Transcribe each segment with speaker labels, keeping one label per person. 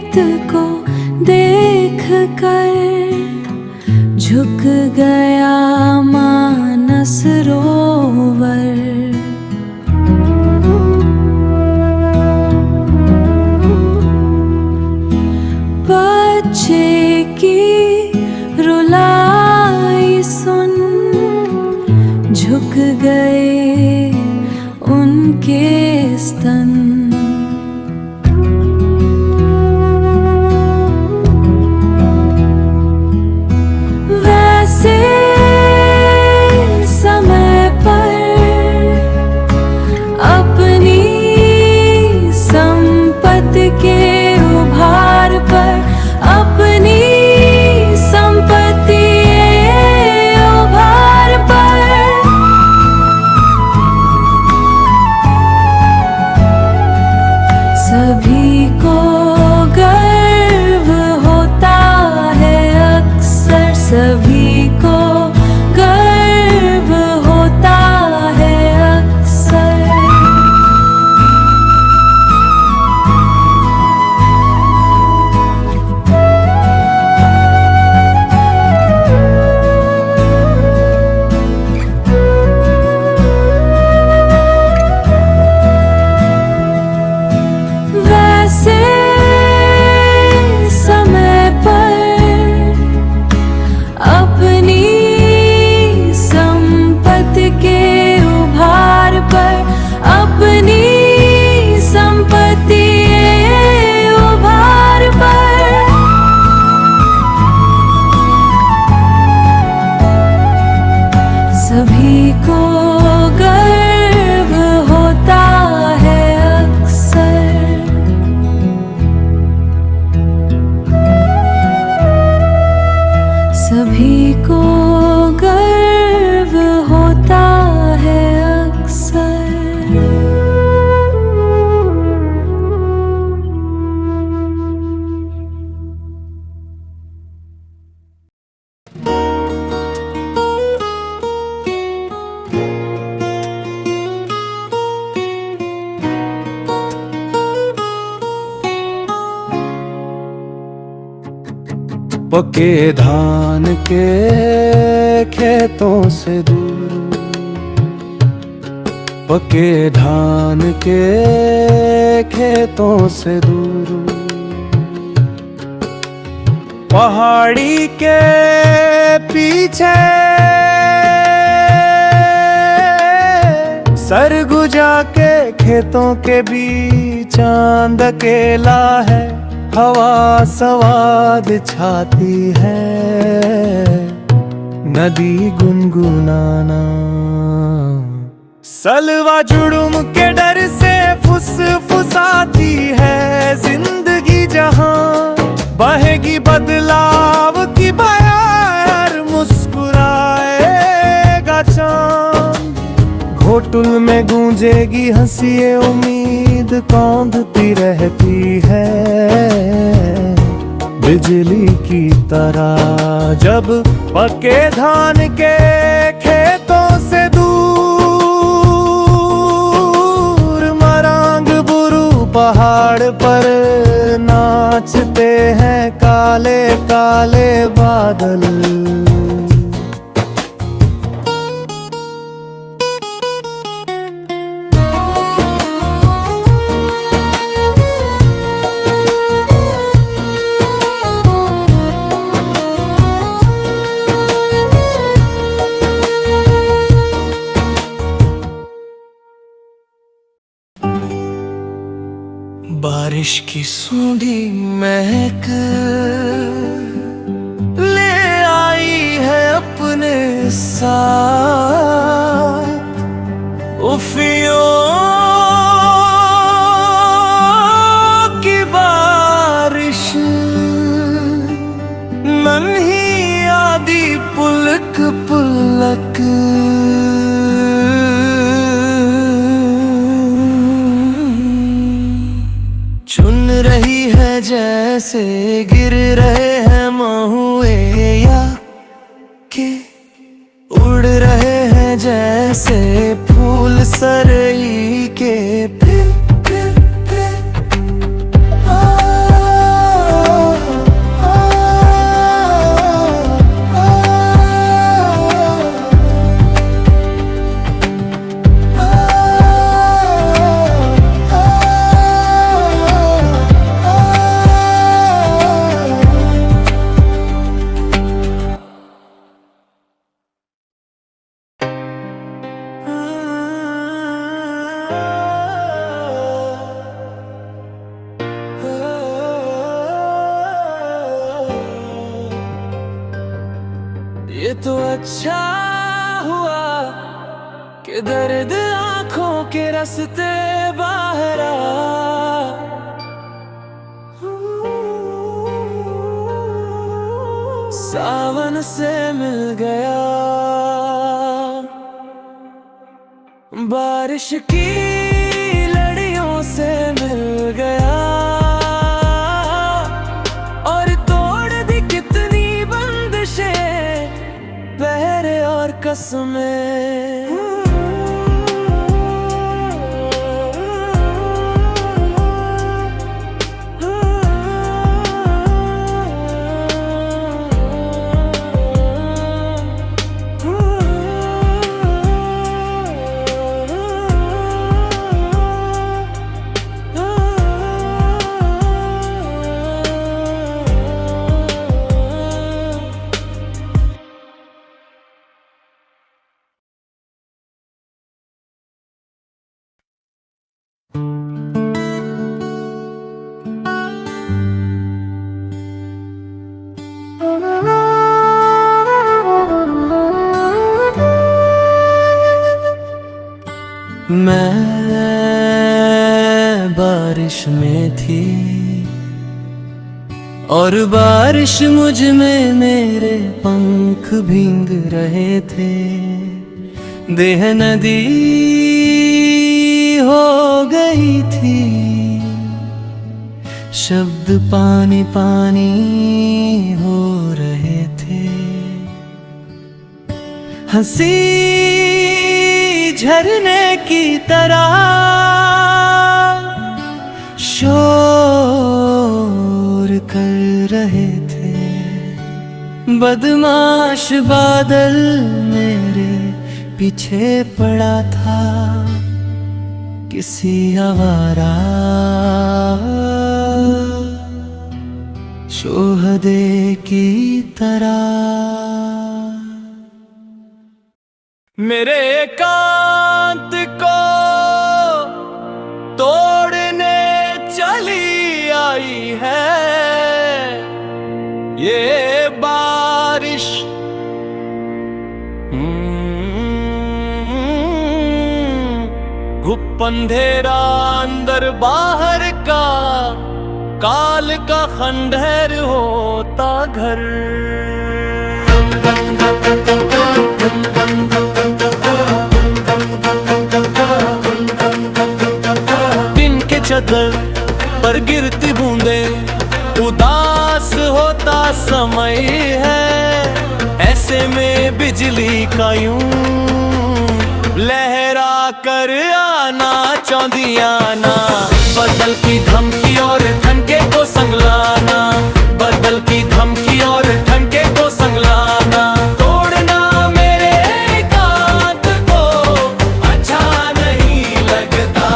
Speaker 1: खेत को देख कर झुक गया मानस रोवर। बच्चे की रुलाई सुन झुक गए उनके स्तन। वैसे समय पर अपनी संपत्ति के उभार पर अपनी संपत्ति उभार पर सभी को गर्व होता है अक्सर। सभी को गर्व होता है अक्सर। वैसे समय पर अपनी संपत्ति के उभार पर अपनी संपत्ति उभार पर सभी को गर्व होता है अक्सर। सभी को गर्व होता है अक्सर।
Speaker 2: पके धान के खेतों से दूर, पके धान के खेतों से दूर, पहाड़ी के पीछे सरगुजा के खेतों के बीच चांद अकेला है। हवा सवाद छाती है, नदी गुनगुनाना। सलवा जुड़ुम के डर से फुसफुसाती है जिंदगी जहां। बहेगी बदलाव की बयार, मुस्कुराएगा चांद। घोटुल में गूंजेगी हंसी उम्मीद, कौंधती रहती है बिजली की तरह। जब पके धान के खेतों से दूर मरांग बुरू पहाड़ पर नाचते हैं काले काले बादल। बारिश की सूंधी महक ले आई है अपने साथ। उफियों की बारिश नन्ही आदि पुलक पुलक। चुन रही है जैसे गिर रहे हैं महुए, या के उड़ रहे हैं जैसे फूल सरई के। फिर आ ये तो अच्छा हुआ कि दर्द आंखों के रास्ते बाहर आ। सावन से मिल गया, बारिश की लड़ियों से मिल गया, और तोड़ दी कितनी बंदिशें, पहरे और कसमें। मैं बारिश में थी और बारिश मुझ में मेरे पंख भींग रहे थे। देह नदी हो गई थी, शब्द पानी पानी हो रहे थे। हंसी झरने की तरह शोर कर रहे थे। बदमाश बादल मेरे पीछे पड़ा था, किसी आवारा शोहदे की तरह। मेरे एकांत को तोड़ने चली आई है ये बारिश। घुप अंधेरा अंदर बाहर का, काल का खंडहर होता घर। दिन के चादर पर गिरती बूंदे, उदास होता समय है। ऐसे में बिजली का यूं लहरा कर आना चौंधिया ना। बदल की धमकी और ठनके को संगलाना, बदल की धमकी और ठनके को संगलाना। तोड़ना मेरे एकांत को अच्छा नहीं लगता।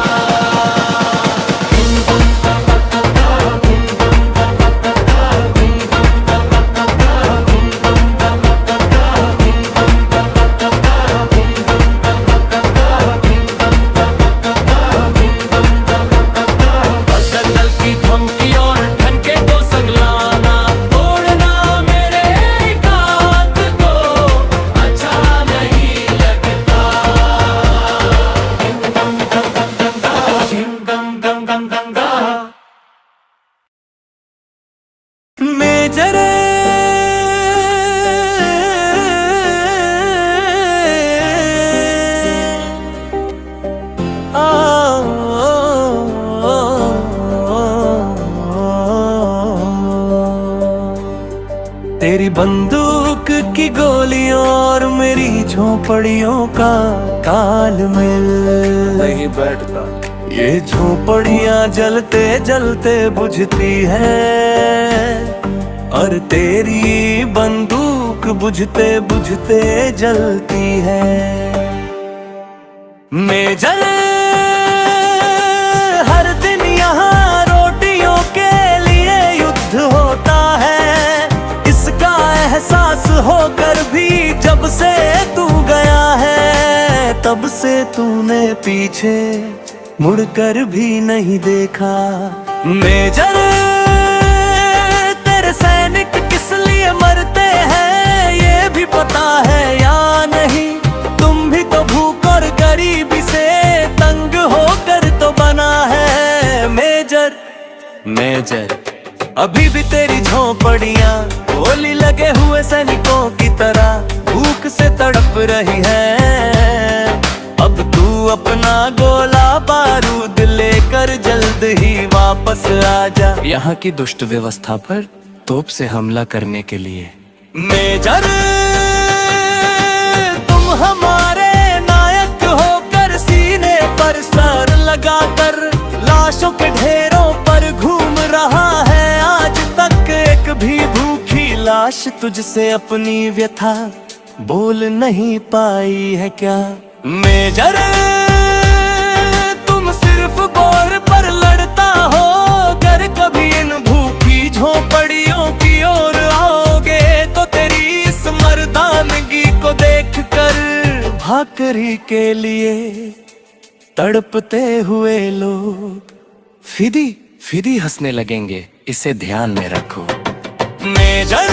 Speaker 2: तेरी बंदूक की गोलियों और मेरी झोंपड़ियों का तालमेल नहीं बैठता। ये झोंपड़ियां जलते जलते बुझती है, और तेरी बंदूक बुझते बुझते जलती है। मैं जल हर दिन यहाँ रोटियों के लिए युद्ध होता है। इसका एहसास होकर भी जब से तू गया है, तब से तूने पीछे मुड़कर भी नहीं देखा। मेजर तेरे सैनिक किस लिए मरते हैं ये भी पता मेजर अभी भी तेरी झोंपड़ियाँ गोली लगे हुए सैनिकों की तरह भूख से तड़प रही है। अब तू अपना गोला बारूद लेकर जल्द ही वापस आ जा यहाँ की दुष्ट व्यवस्था पर तोप से हमला करने के लिए। मेजर तुम हमारे नायक होकर सीने पर सर लगाकर लाशों के ढेरों पर घूम रहा है। आज तक एक भी भूखी लाश तुझसे अपनी व्यथा बोल नहीं पाई है क्या? मेजर तुम सिर्फ बोर पर लड़ता हो, अगर कभी इन भूखी झोपड़ियों की ओर आओगे तो तेरी इस मर्दानगी को देखकर भाकरी के लिए तड़पते हुए लोग फिदी फिदी हंसने लगेंगे, इसे ध्यान में रखो। मेजर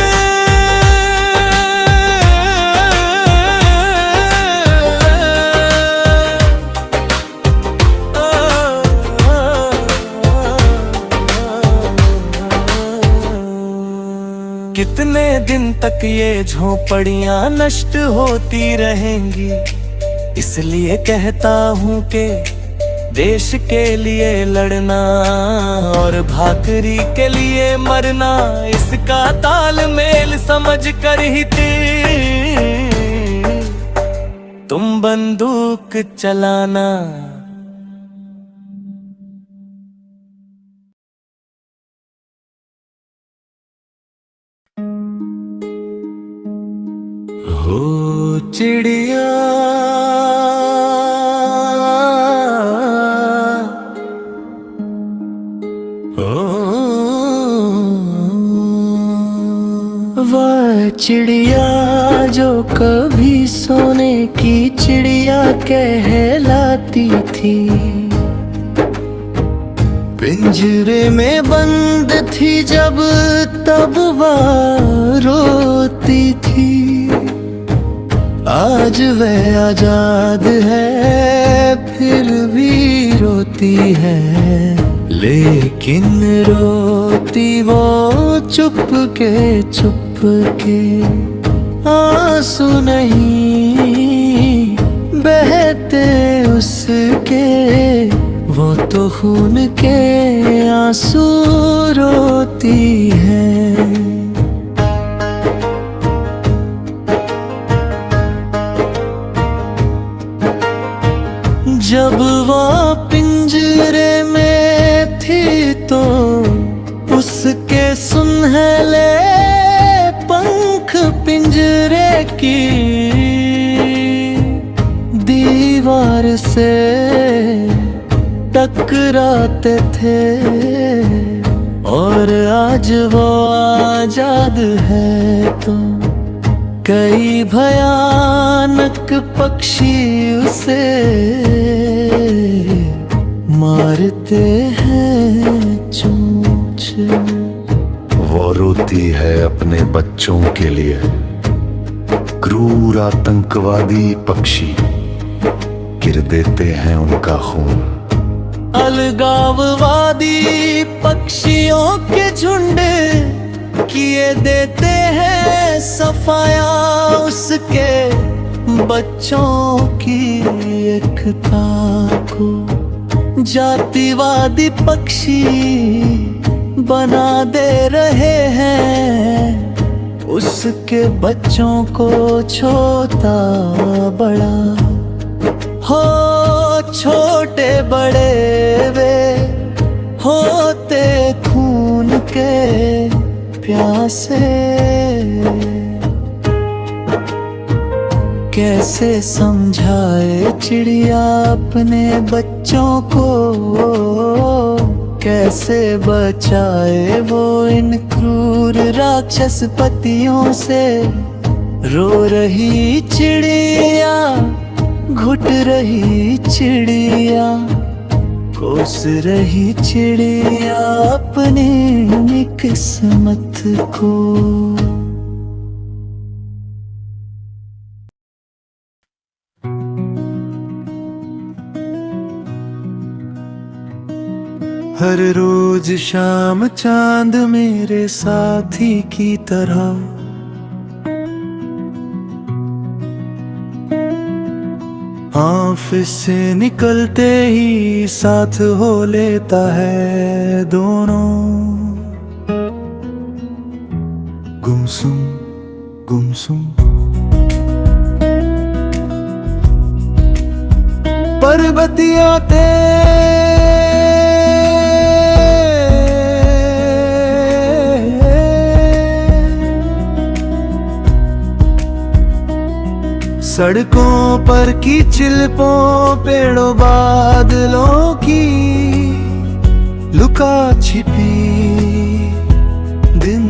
Speaker 2: कितने दिन तक ये झोपड़ियां नष्ट होती रहेंगी, इसलिए कहता हूँ कि देश के लिए लड़ना और भाकरी के लिए मरना, इसका तालमेल समझ कर ही तुम बंदूक चलाना। हो चिड़िया वह चिड़िया जो कभी सोने की चिड़िया कहलाती थी, पिंजरे में बंद थी जब तब वह रोती थी। आज वह आजाद है फिर भी रोती है, लेकिन रोती वो चुप के आंसू नहीं बहते उसके, वो तो खून के आंसू रोती है। जब वो पिंजरे में थी तो उसके सुनहले पंख पिंजरे की दीवार से टकराते थे, और आज वो आजाद है तो कई भयानक पक्षी उसे मारते हैं चोंच।
Speaker 3: वो रोती है अपने बच्चों के लिए, क्रूर आतंकवादी पक्षी गिर देते हैं उनका खून।
Speaker 2: अलगाववादी पक्षियों के झुंड किए देते हैं सफाया उसके बच्चों की एकता को। जातिवादी पक्षी बना दे रहे हैं उसके बच्चों को छोटा बड़ा। हो छोटे बड़े वे होते खून के प्यासे, कैसे समझाए चिड़िया अपने बच्चों को, कैसे बचाए वो इन क्रूर राक्षस पतियों से। रो रही चिड़िया घुट रही चिड़िया, कोस रही चिड़िया अपनी किस्मत को। हर रोज शाम चांद मेरे साथी की तरह ऑफिस से निकलते ही साथ हो लेता है दोनों। गुमसुम गुमसुम पर्वतियाते सड़कों पर की चिल्पों पेड़ों बादलों की लुका छिपी दिन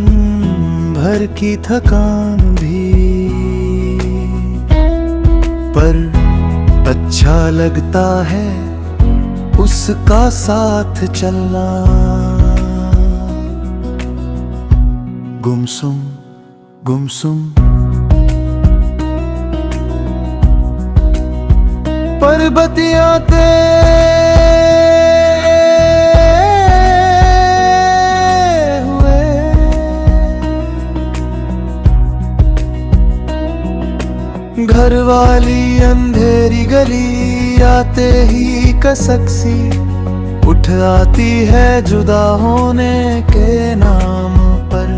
Speaker 2: भर की थकान भी, पर अच्छा लगता है उसका साथ चलना। गुमसुम गुमसुम पर्वतियाते हुए घर वाली अंधेरी गली आते ही कसक सी उठ आती है जुदा होने के नाम पर,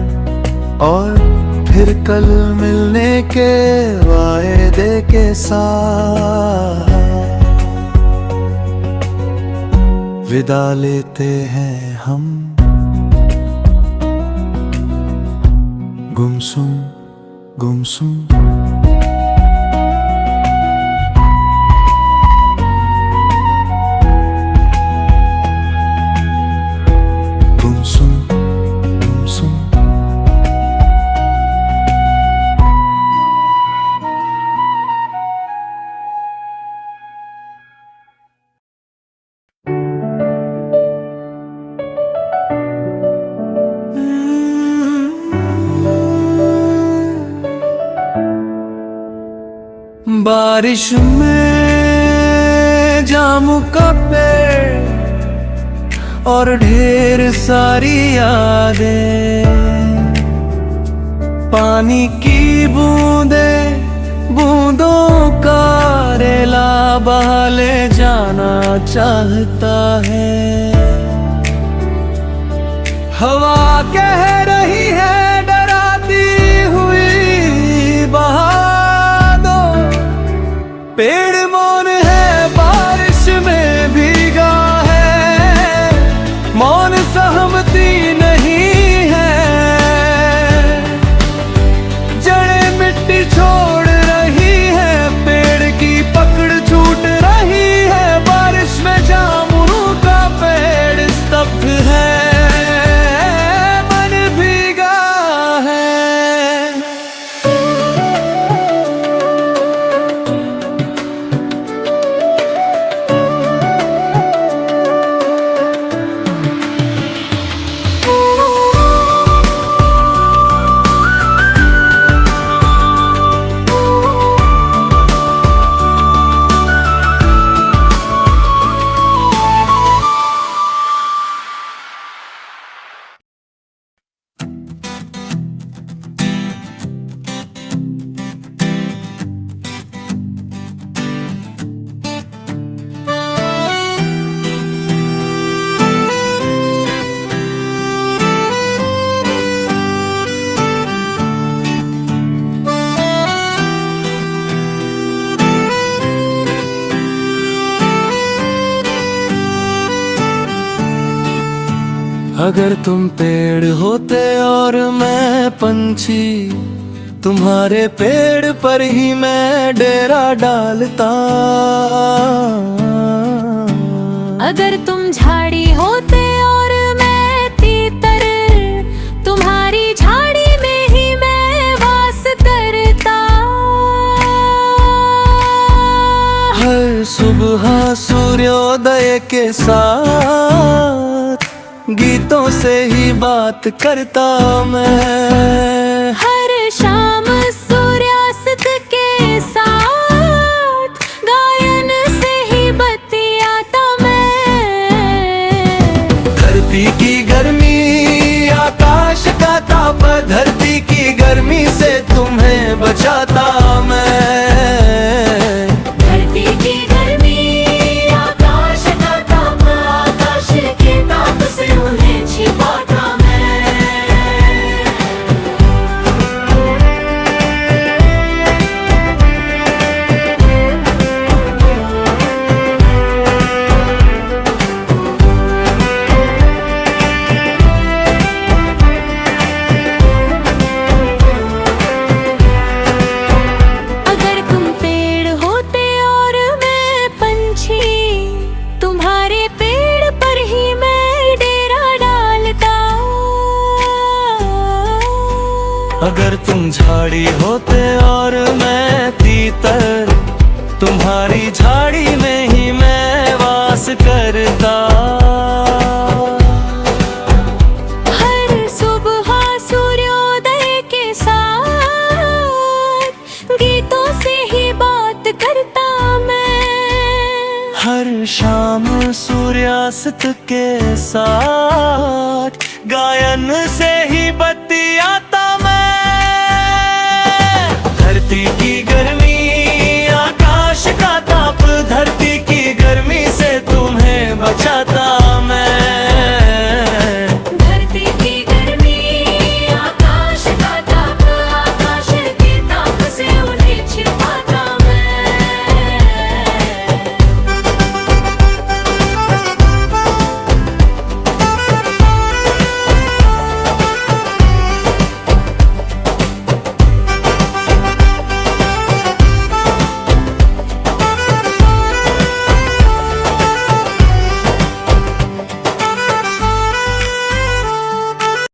Speaker 2: और फिर कल मिलने के वायदे के साथ विदा लेते हैं हम। गुमसुम गुमसुम गुमसुम गुमसुम बारिश में जामू का पेड़ और ढेर सारी यादें, पानी की बूंदे बूंदों का रेला बहा ले जाना चाहता है। हवा कह रही है डराती हुई बहा, पेड़ मौन है बारिश में भीगा है, मौन सहमति नहीं है। जड़ें मिट्टी छोड़ रही है, पेड़ की पकड़ छूट रही है, बारिश में जामुनों का पेड़ स्तब्ध है, मन भीगा है। अगर तुम पेड़ होते और मैं पंछी, तुम्हारे पेड़ पर ही मैं डेरा डालता।
Speaker 1: अगर तुम झाड़ी होते और मैं तीतर, तुम्हारी झाड़ी में ही मैं वास करता।
Speaker 2: हर सुबह सूर्योदय के साथ गीतों से ही बात करता मैं।
Speaker 1: हर शाम सूर्यास्त के साथ गायन से ही बतियाता मैं।
Speaker 2: झाड़ी होते और मैं तीतर, तुम्हारी झाड़ी में ही मैं वास करता।
Speaker 1: हर सुबह सूर्योदय के साथ गीतों से ही बात करता मैं।
Speaker 2: हर शाम सूर्यास्त के साथ गायन से